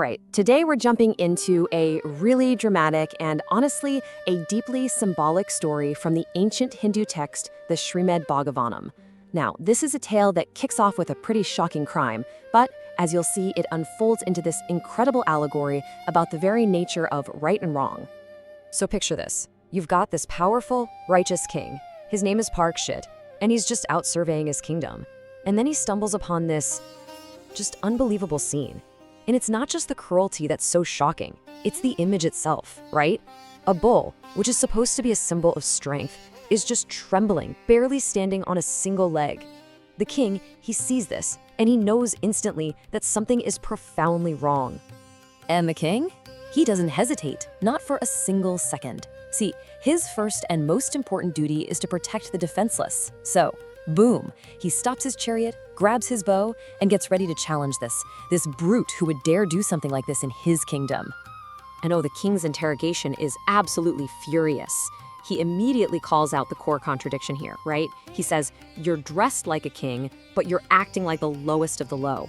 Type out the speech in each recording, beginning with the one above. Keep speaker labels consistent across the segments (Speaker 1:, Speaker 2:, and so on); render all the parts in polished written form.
Speaker 1: right, today we're jumping into a really dramatic and honestly, a deeply symbolic story from the ancient Hindu text, the Śrīmad Bhagavatam. Now, this is a tale that kicks off with a pretty shocking crime, but as you'll see, it unfolds into this incredible allegory about the very nature of right and wrong. So picture this. You've got this powerful, righteous king. His name is Parīkṣit, and he's just out surveying his kingdom. And then he stumbles upon this just unbelievable scene. And it's not just the cruelty that's so shocking, it's the image itself, right? A bull, which is supposed to be a symbol of strength, is just trembling, barely standing on a single leg. The king, he sees this, and he knows instantly that something is profoundly wrong. And the king? He doesn't hesitate, not for a single second. See, his first and most important duty is to protect the defenseless. So, boom, he stops his chariot, grabs his bow, and gets ready to challenge this brute who would dare do something like this in his kingdom. And oh, the king's interrogation is absolutely furious. He immediately calls out the core contradiction here, right? He says, you're dressed like a king, but you're acting like the lowest of the low.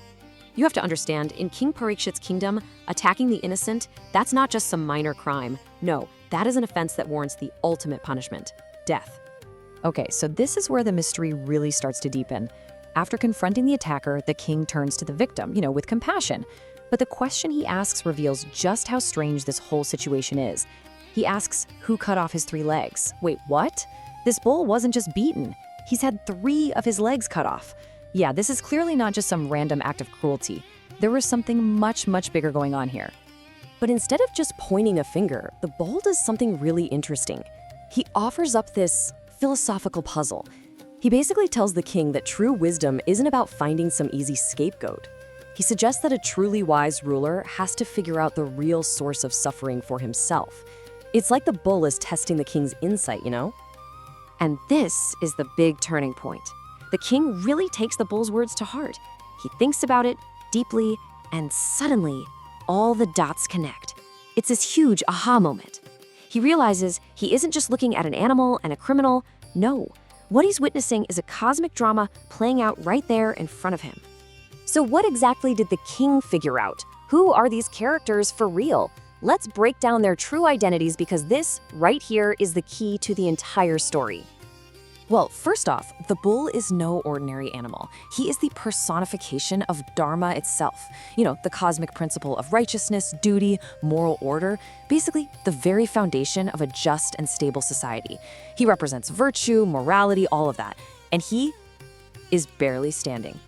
Speaker 1: You have to understand, in King Parīkṣit's kingdom, attacking the innocent, that's not just some minor crime. No, that is an offense that warrants the ultimate punishment, death. Okay, so this is where the mystery really starts to deepen. After confronting the attacker, the king turns to the victim, with compassion. But the question he asks reveals just how strange this whole situation is. He asks, who cut off his 3 legs? Wait, what? This bull wasn't just beaten. He's had 3 of his legs cut off. Yeah, this is clearly not just some random act of cruelty. There was something much, much bigger going on here. But instead of just pointing a finger, the bull does something really interesting. He offers up this philosophical puzzle. He basically tells the king that true wisdom isn't about finding some easy scapegoat. He suggests that a truly wise ruler has to figure out the real source of suffering for himself. It's like the bull is testing the king's insight, And this is the big turning point. The king really takes the bull's words to heart. He thinks about it deeply, and suddenly, all the dots connect. It's this huge aha moment. He realizes he isn't just looking at an animal and a criminal. No, what he's witnessing is a cosmic drama playing out right there in front of him. So what exactly did the king figure out? Who are these characters for real? Let's break down their true identities because this, right here, is the key to the entire story. Well, first off, the bull is no ordinary animal. He is the personification of Dharma itself. The cosmic principle of righteousness, duty, moral order, basically the very foundation of a just and stable society. He represents virtue, morality, all of that. And he is barely standing.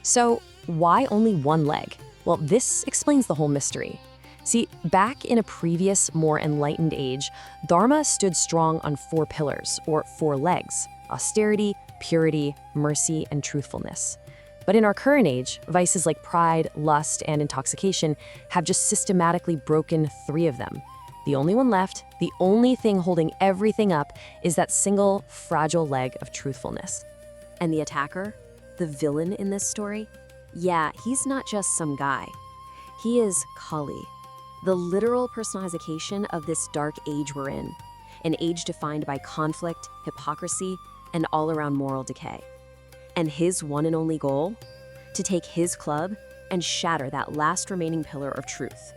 Speaker 1: So why only 1 leg? Well, this explains the whole mystery. See, back in a previous, more enlightened age, Dharma stood strong on 4 pillars, or 4 legs: austerity, purity, mercy, and truthfulness. But in our current age, vices like pride, lust, and intoxication have just systematically broken 3 of them. The only one left, the only thing holding everything up, is that single, fragile leg of truthfulness. And the attacker, the villain in this story? Yeah, he's not just some guy. He is Kali, the literal personification of this dark age we're in, an age defined by conflict, hypocrisy, and all-around moral decay. And his one and only goal? To take his club and shatter that last remaining pillar of truth.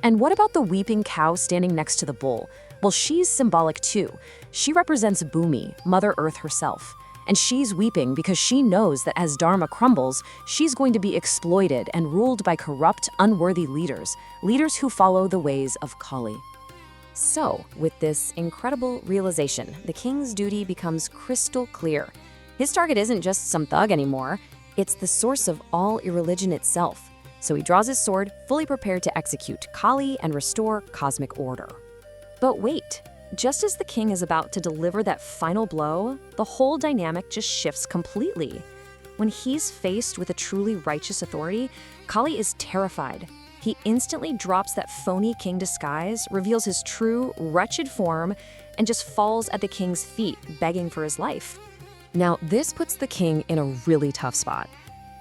Speaker 1: And what about the weeping cow standing next to the bull? Well, she's symbolic too. She represents Bhumi, Mother Earth herself. And she's weeping because she knows that as Dharma crumbles, she's going to be exploited and ruled by corrupt, unworthy leaders who follow the ways of Kali. So, with this incredible realization, the king's duty becomes crystal clear. His target isn't just some thug anymore, it's the source of all irreligion itself. So he draws his sword, fully prepared to execute Kali and restore cosmic order. But wait, just as the king is about to deliver that final blow, the whole dynamic just shifts completely. When he's faced with a truly righteous authority, Kali is terrified. He instantly drops that phony king disguise, reveals his true, wretched form, and just falls at the king's feet, begging for his life. Now, this puts the king in a really tough spot.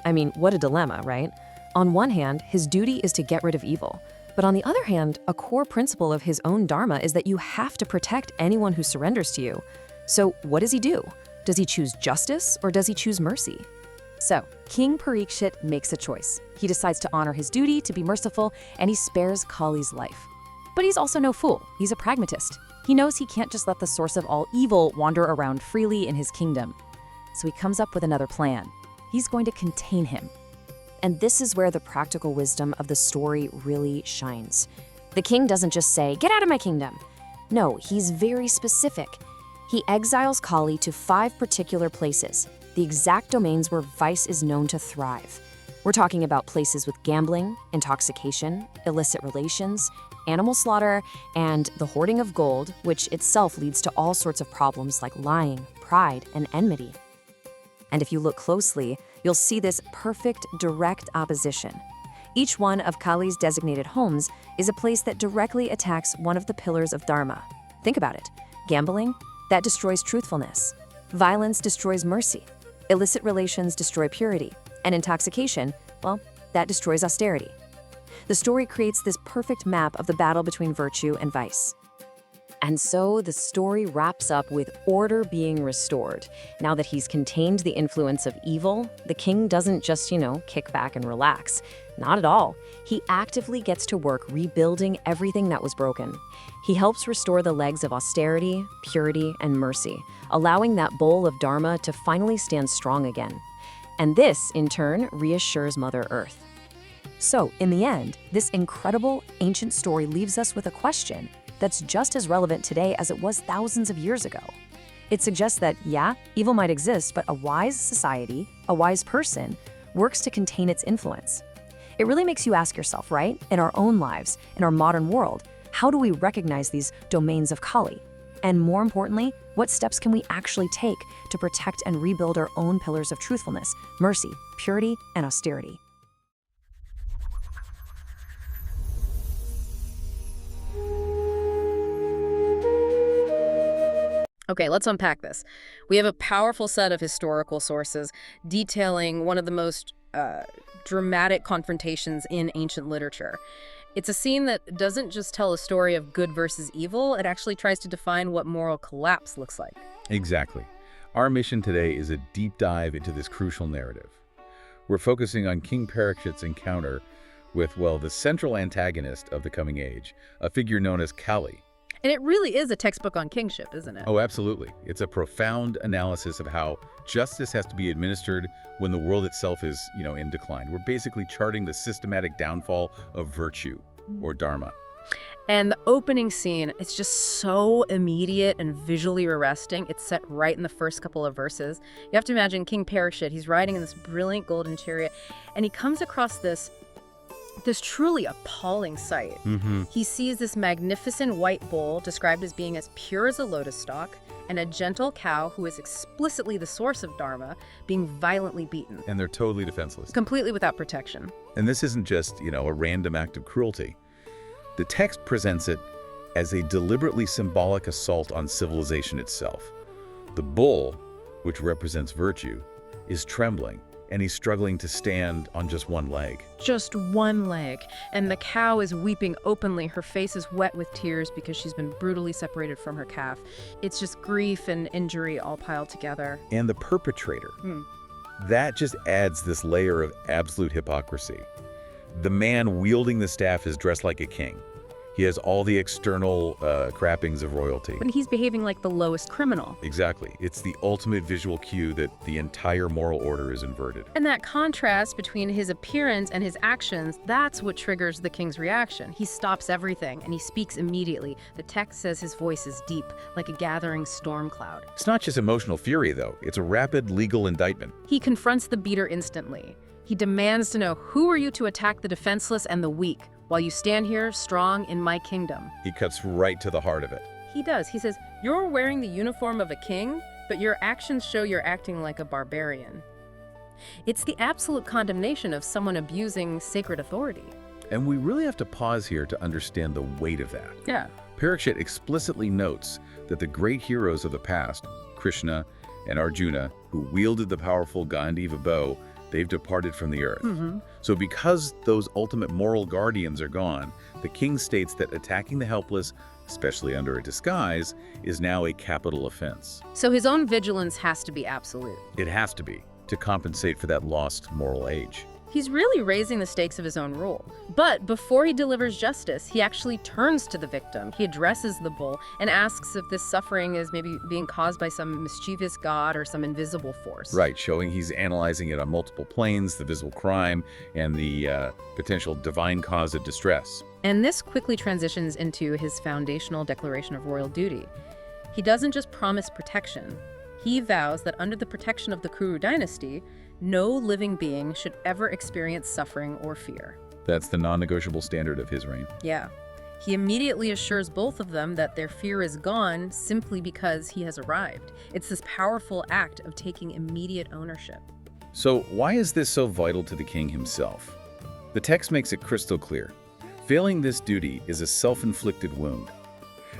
Speaker 1: I mean, what a dilemma, right? On one hand, his duty is to get rid of evil. But on the other hand, a core principle of his own Dharma is that you have to protect anyone who surrenders to you. So what does he do? Does he choose justice or does he choose mercy? So, King Parīkṣit makes a choice. He decides to honor his duty, to be merciful, and he spares Kali's life. But he's also no fool. He's a pragmatist. He knows he can't just let the source of all evil wander around freely in his kingdom. So he comes up with another plan. He's going to contain him. And this is where the practical wisdom of the story really shines. The king doesn't just say, "Get out of my kingdom." No, he's very specific. He exiles Kali to 5 particular places, the exact domains where vice is known to thrive. We're talking about places with gambling, intoxication, illicit relations, animal slaughter, and the hoarding of gold, which itself leads to all sorts of problems like lying, pride, and enmity. And if you look closely, you'll see this perfect, direct opposition. Each one of Kali's designated homes is a place that directly attacks one of the pillars of Dharma. Think about it. Gambling, that destroys truthfulness. Violence destroys mercy. Illicit relations destroy purity. And intoxication, well, that destroys austerity. The story creates this perfect map of the battle between virtue and vice. And so the story wraps up with order being restored. Now that he's contained the influence of evil, the king doesn't just, kick back and relax. Not at all. He actively gets to work rebuilding everything that was broken. He helps restore the legs of austerity, purity, and mercy, allowing that bowl of Dharma to finally stand strong again. And this, in turn, reassures Mother Earth. So, in the end, this incredible ancient story leaves us with a question that's just as relevant today as it was thousands of years ago. It suggests that, yeah, evil might exist, but a wise society, a wise person, works to contain its influence. It really makes you ask yourself, right? In our own lives, in our modern world, how do we recognize these domains of Kali? And more importantly, what steps can we actually take to protect and rebuild our own pillars of truthfulness, mercy, purity, and austerity?
Speaker 2: Okay, let's unpack this. We have a powerful set of historical sources detailing one of the most dramatic confrontations in ancient literature. It's a scene that doesn't just tell a story of good versus evil, it actually tries to define what moral collapse looks like.
Speaker 3: Exactly. Our mission today is a deep dive into this crucial narrative. We're focusing on King Parīkṣit's encounter with, well, the central antagonist of the coming age, a figure known as Kali.
Speaker 2: And it really is a textbook on kingship, isn't it?
Speaker 3: Oh, absolutely. It's a profound analysis of how justice has to be administered when the world itself is, in decline. We're basically charting the systematic downfall of virtue, or Dharma.
Speaker 2: And the opening scene, it's just so immediate and visually arresting. It's set right in the first couple of verses. You have to imagine King Parīkṣit, he's riding in this brilliant golden chariot, and he comes across this truly appalling sight. He sees this magnificent white bull described as being as pure as a lotus stalk, and a gentle cow who is explicitly the source of Dharma being violently beaten.
Speaker 3: And they're totally defenseless.
Speaker 2: Completely without protection.
Speaker 3: And this isn't just, a random act of cruelty. The text presents it as a deliberately symbolic assault on civilization itself. The bull, which represents virtue, is trembling, and he's struggling to stand on just one leg.
Speaker 2: Just one leg. And the cow is weeping openly. Her face is wet with tears because she's been brutally separated from her calf. It's just grief and injury all piled together.
Speaker 3: And the perpetrator, that just adds this layer of absolute hypocrisy. The man wielding the staff is dressed like a king. He has all the external trappings of royalty.
Speaker 2: But he's behaving like the lowest criminal.
Speaker 3: Exactly. It's the ultimate visual cue that the entire moral order is inverted.
Speaker 2: And that contrast between his appearance and his actions, that's what triggers the king's reaction. He stops everything and he speaks immediately. The text says his voice is deep, like a gathering storm cloud.
Speaker 3: It's not just emotional fury, though. It's a rapid legal indictment.
Speaker 2: He confronts the beater instantly. He demands to know, who are you to attack the defenseless and the weak, while you stand here strong in my kingdom?
Speaker 3: He cuts right to the heart of it.
Speaker 2: He does. He says, you're wearing the uniform of a king, but your actions show you're acting like a barbarian. It's the absolute condemnation of someone abusing sacred authority.
Speaker 3: And we really have to pause here to understand the weight of that.
Speaker 2: Yeah.
Speaker 3: Parīkṣit explicitly notes that the great heroes of the past, Krishna and Arjuna, who wielded the powerful Gandiva bow, they've departed from the earth. So because those ultimate moral guardians are gone, the king states that attacking the helpless, especially under a disguise, is now a capital offense.
Speaker 2: So his own vigilance has to be absolute.
Speaker 3: It has to be. to compensate for that lost moral age.
Speaker 2: He's really raising the stakes of his own rule. But before he delivers justice, he actually turns to the victim. He addresses the bull and asks if this suffering is maybe being caused by some mischievous god or some invisible force.
Speaker 3: Right, showing he's analyzing it on multiple planes, the visible crime, and the potential divine cause of distress.
Speaker 2: And this quickly transitions into his foundational declaration of royal duty. He doesn't just promise protection. He vows that under the protection of the Kuru dynasty, no living being should ever experience suffering or fear.
Speaker 3: That's the non-negotiable standard of his reign.
Speaker 2: Yeah. He immediately assures both of them that their fear is gone simply because he has arrived. It's this powerful act of taking immediate ownership.
Speaker 3: So why is this so vital to the king himself? The text makes it crystal clear. Failing this duty is a self-inflicted wound.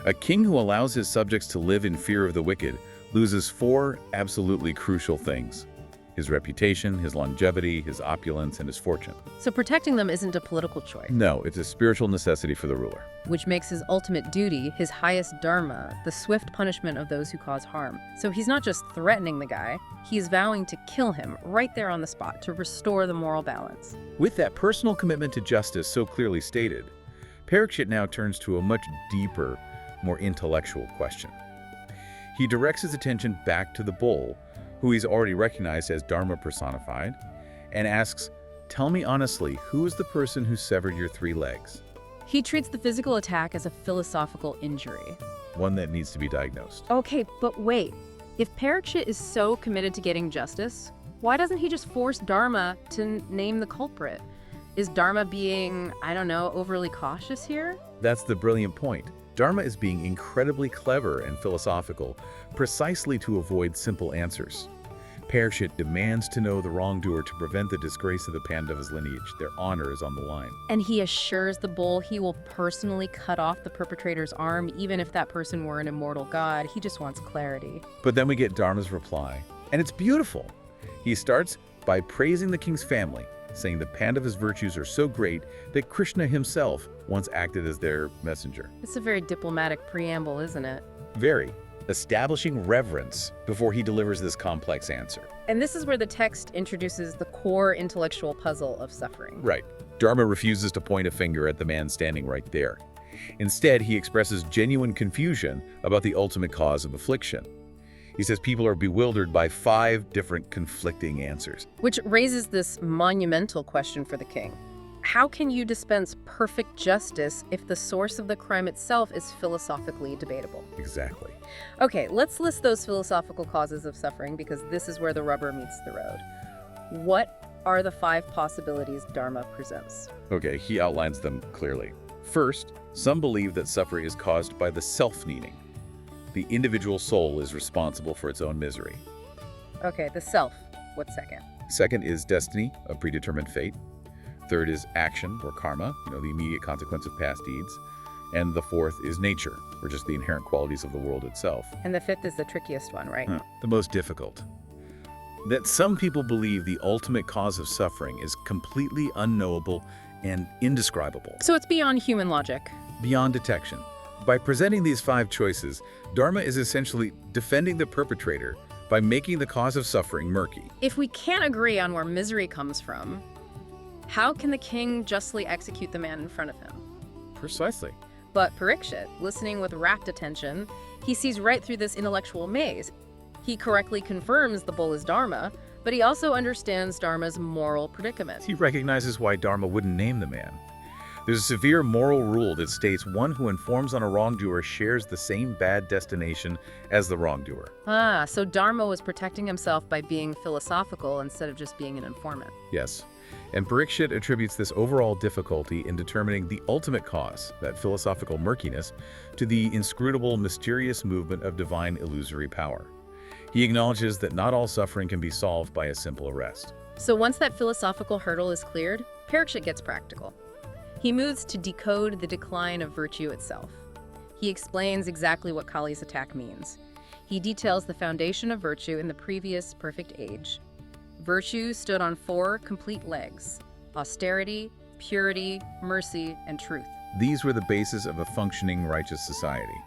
Speaker 3: A king who allows his subjects to live in fear of the wicked loses 4 absolutely crucial things: his reputation, his longevity, his opulence, and his fortune.
Speaker 2: So protecting them isn't a political choice.
Speaker 3: No, it's a spiritual necessity for the ruler.
Speaker 2: Which makes his ultimate duty, his highest dharma, the swift punishment of those who cause harm. So he's not just threatening the guy, he's vowing to kill him right there on the spot to restore the moral balance.
Speaker 3: With that personal commitment to justice so clearly stated, Parīkṣit now turns to a much deeper, more intellectual question. He directs his attention back to the bull, who he's already recognized as Dharma personified, and asks, "Tell me honestly, who is the person who severed your 3 legs?"
Speaker 2: He treats the physical attack as a philosophical injury.
Speaker 3: One that needs to be diagnosed.
Speaker 2: Okay, but wait. If Parīkṣit is so committed to getting justice, why doesn't he just force Dharma to name the culprit? Is Dharma being, I don't know, overly cautious here?
Speaker 3: That's the brilliant point. Dharma is being incredibly clever and philosophical, precisely to avoid simple answers. Parīkṣit demands to know the wrongdoer to prevent the disgrace of the Pandavas' lineage. Their honor is on the line.
Speaker 2: And he assures the bull he will personally cut off the perpetrator's arm, even if that person were an immortal god. He just wants clarity.
Speaker 3: But then we get Dharma's reply, and it's beautiful. He starts by praising the king's family, saying the Pandavas' virtues are so great that Krishna himself once acted as their messenger.
Speaker 2: It's a very diplomatic preamble, isn't it?
Speaker 3: Very. Establishing reverence before he delivers this complex answer.
Speaker 2: And this is where the text introduces the core intellectual puzzle of suffering.
Speaker 3: Right. Dharma refuses to point a finger at the man standing right there. Instead, he expresses genuine confusion about the ultimate cause of affliction. He says people are bewildered by 5 different conflicting answers.
Speaker 2: Which raises this monumental question for the king. How can you dispense perfect justice if the source of the crime itself is philosophically debatable?
Speaker 3: Exactly.
Speaker 2: Okay, let's list those philosophical causes of suffering because this is where the rubber meets the road. What are the 5 possibilities Dharma presents?
Speaker 3: Okay, he outlines them clearly. First, some believe that suffering is caused by the self-needing. The individual soul is responsible for its own misery.
Speaker 2: Okay, the self. What's second?
Speaker 3: Second is destiny, a predetermined fate. Third is action, or karma, the immediate consequence of past deeds. And the fourth is nature, or just the inherent qualities of the world itself.
Speaker 2: And the 5th is the trickiest one, right?
Speaker 3: The most difficult. That some people believe the ultimate cause of suffering is completely unknowable and indescribable,
Speaker 2: So it's beyond human logic.
Speaker 3: beyond detection. By presenting these 5 choices, Dharma is essentially defending the perpetrator by making the cause of suffering murky.
Speaker 2: If we can't agree on where misery comes from, how can the king justly execute the man in front of him?
Speaker 3: Precisely.
Speaker 2: But Parīkṣit, listening with rapt attention, he sees right through this intellectual maze. He correctly confirms the bull is Dharma, but he also understands Dharma's moral predicament.
Speaker 3: He recognizes why Dharma wouldn't name the man. There's a severe moral rule that states one who informs on a wrongdoer shares the same bad destination as the wrongdoer.
Speaker 2: So Dharma was protecting himself by being philosophical instead of just being an informant.
Speaker 3: Yes. And Parīkṣit attributes this overall difficulty in determining the ultimate cause, that philosophical murkiness, to the inscrutable, mysterious movement of divine illusory power. He acknowledges that not all suffering can be solved by a simple arrest.
Speaker 2: So once that philosophical hurdle is cleared, Parīkṣit gets practical. He moves to decode the decline of virtue itself. He explains exactly what Kali's attack means. He details the foundation of virtue in the previous perfect age. Virtue stood on 4 complete legs: austerity, purity, mercy, and truth.
Speaker 3: These were the basis of a functioning righteous society.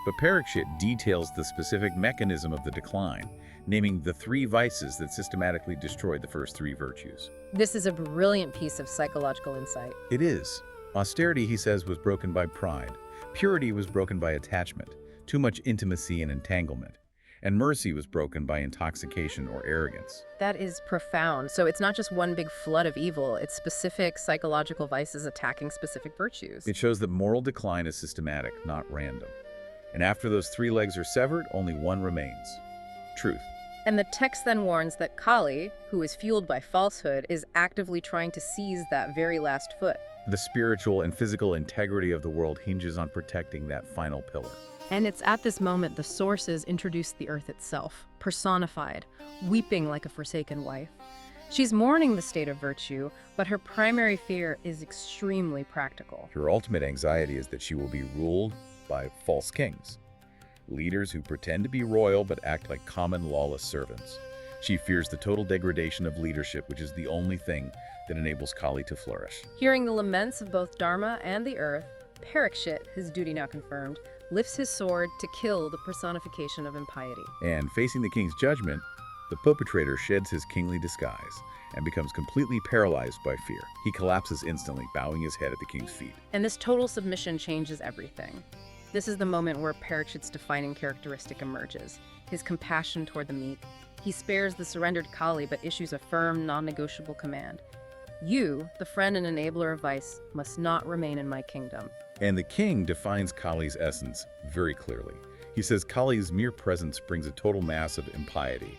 Speaker 3: But Parīkṣit details the specific mechanism of the decline, naming the 3 vices that systematically destroyed the first 3 virtues.
Speaker 2: This is a brilliant piece of psychological insight.
Speaker 3: It is. Austerity, he says, was broken by pride. Purity was broken by attachment, too much intimacy and entanglement. And mercy was broken by intoxication or arrogance.
Speaker 2: That is profound. So it's not just one big flood of evil, it's specific psychological vices attacking specific virtues.
Speaker 3: It shows that moral decline is systematic, not random. And after those 3 legs are severed, only one remains: truth.
Speaker 2: And the text then warns that Kali, who is fueled by falsehood, is actively trying to seize that very last foot.
Speaker 3: The spiritual and physical integrity of the world hinges on protecting that final pillar.
Speaker 2: And it's at this moment the sources introduce the earth itself, personified, weeping like a forsaken wife. She's mourning the state of virtue, but her primary fear is extremely practical.
Speaker 3: Her ultimate anxiety is that she will be ruled by false kings, leaders who pretend to be royal but act like common lawless servants. She fears the total degradation of leadership, which is the only thing that enables Kali to flourish.
Speaker 2: Hearing the laments of both Dharma and the earth, Parīkṣit, his duty now confirmed, lifts his sword to kill the personification of impiety.
Speaker 3: And facing the king's judgment, the perpetrator sheds his kingly disguise and becomes completely paralyzed by fear. He collapses instantly, bowing his head at the king's feet.
Speaker 2: And this total submission changes everything. This is the moment where Parīkṣit's defining characteristic emerges, his compassion toward the meek. He spares the surrendered Kali but issues a firm, non-negotiable command. You, the friend and enabler of vice, must not remain in my kingdom.
Speaker 3: And the king defines Kali's essence very clearly. He says Kali's mere presence brings a total mass of impiety,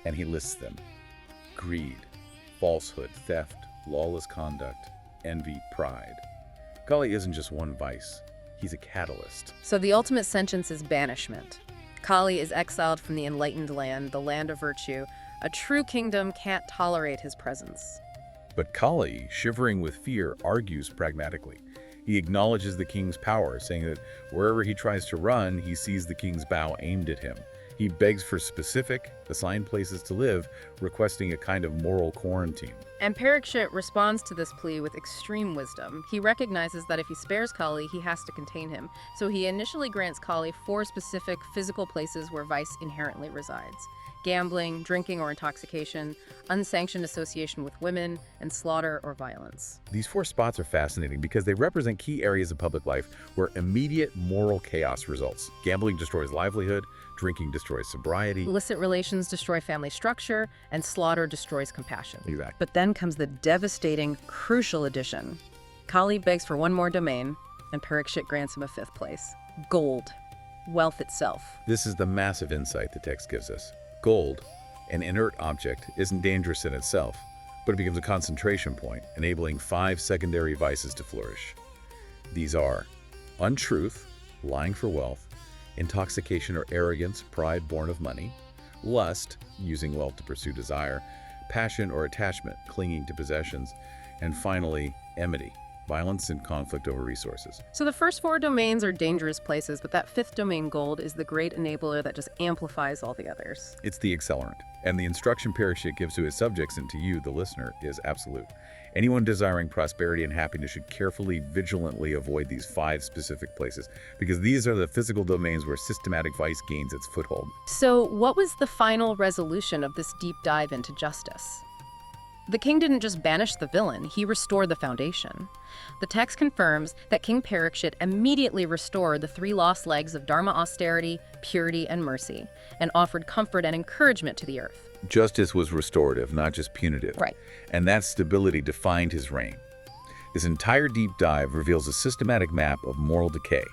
Speaker 3: and he lists them: greed, falsehood, theft, lawless conduct, envy, pride. Kali isn't just one vice, he's a catalyst.
Speaker 2: So the ultimate sentence is banishment. Kali is exiled from the enlightened land, the land of virtue. A true kingdom can't tolerate his presence.
Speaker 3: But Kali, shivering with fear, argues pragmatically. He acknowledges the king's power, saying that wherever he tries to run, he sees the king's bow aimed at him. He begs for specific, assigned places to live, requesting a kind of moral quarantine.
Speaker 2: And Parīkṣit responds to this plea with extreme wisdom. He recognizes that if he spares Kali, he has to contain him. So he initially grants Kali 4 specific physical places where vice inherently resides: gambling, drinking or intoxication, unsanctioned association with women, and slaughter or violence.
Speaker 3: These 4 spots are fascinating because they represent key areas of public life where immediate moral chaos results. Gambling destroys livelihood, drinking destroys sobriety.
Speaker 2: Illicit relations destroy family structure, and slaughter destroys compassion.
Speaker 3: Exactly.
Speaker 2: But then comes the devastating, crucial addition. Kali begs for one more domain, and Parīkṣit grants him a 5th place: gold, wealth itself.
Speaker 3: This is the massive insight the text gives us. Gold, an inert object, isn't dangerous in itself, but it becomes a concentration point, enabling 5 secondary vices to flourish. These are untruth, lying for wealth; intoxication or arrogance, pride born of money; lust, using wealth to pursue desire; passion or attachment, clinging to possessions; and finally, enmity, violence and conflict over resources.
Speaker 2: So the first 4 domains are dangerous places, but that 5th domain, gold, is the great enabler that just amplifies all the others.
Speaker 3: It's the accelerant, and the instruction Parīkṣit gives to his subjects and to you, the listener, is absolute. Anyone desiring prosperity and happiness should carefully, vigilantly avoid these 5 specific places, because these are the physical domains where systematic vice gains its foothold.
Speaker 2: So what was the final resolution of this deep dive into justice? The king didn't just banish the villain, he restored the foundation. The text confirms that King Parīkṣit immediately restored the 3 lost legs of Dharma, austerity, purity, and mercy, and offered comfort and encouragement to the earth.
Speaker 3: Justice was restorative, not just punitive.
Speaker 2: Right.
Speaker 3: And that stability defined his reign. This entire deep dive reveals a systematic map of moral decay.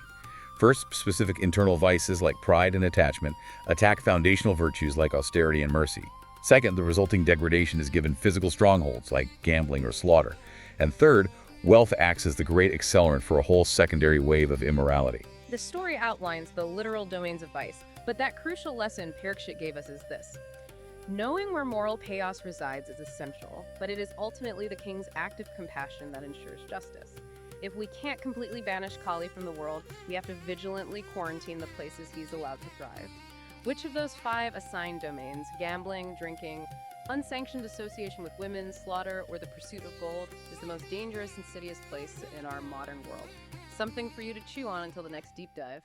Speaker 3: First, specific internal vices like pride and attachment attack foundational virtues like austerity and mercy. Second, the resulting degradation is given physical strongholds like gambling or slaughter. And third, wealth acts as the great accelerant for a whole secondary wave of immorality.
Speaker 2: The story outlines the literal domains of vice, but that crucial lesson Parīkṣit gave us is this: knowing where moral chaos resides is essential, but it is ultimately the king's active compassion that ensures justice. If we can't completely banish Kali from the world, we have to vigilantly quarantine the places he's allowed to thrive. Which of those 5 assigned domains, gambling, drinking, unsanctioned association with women, slaughter, or the pursuit of gold, is the most dangerous, insidious place in our modern world? Something for you to chew on until the next deep dive.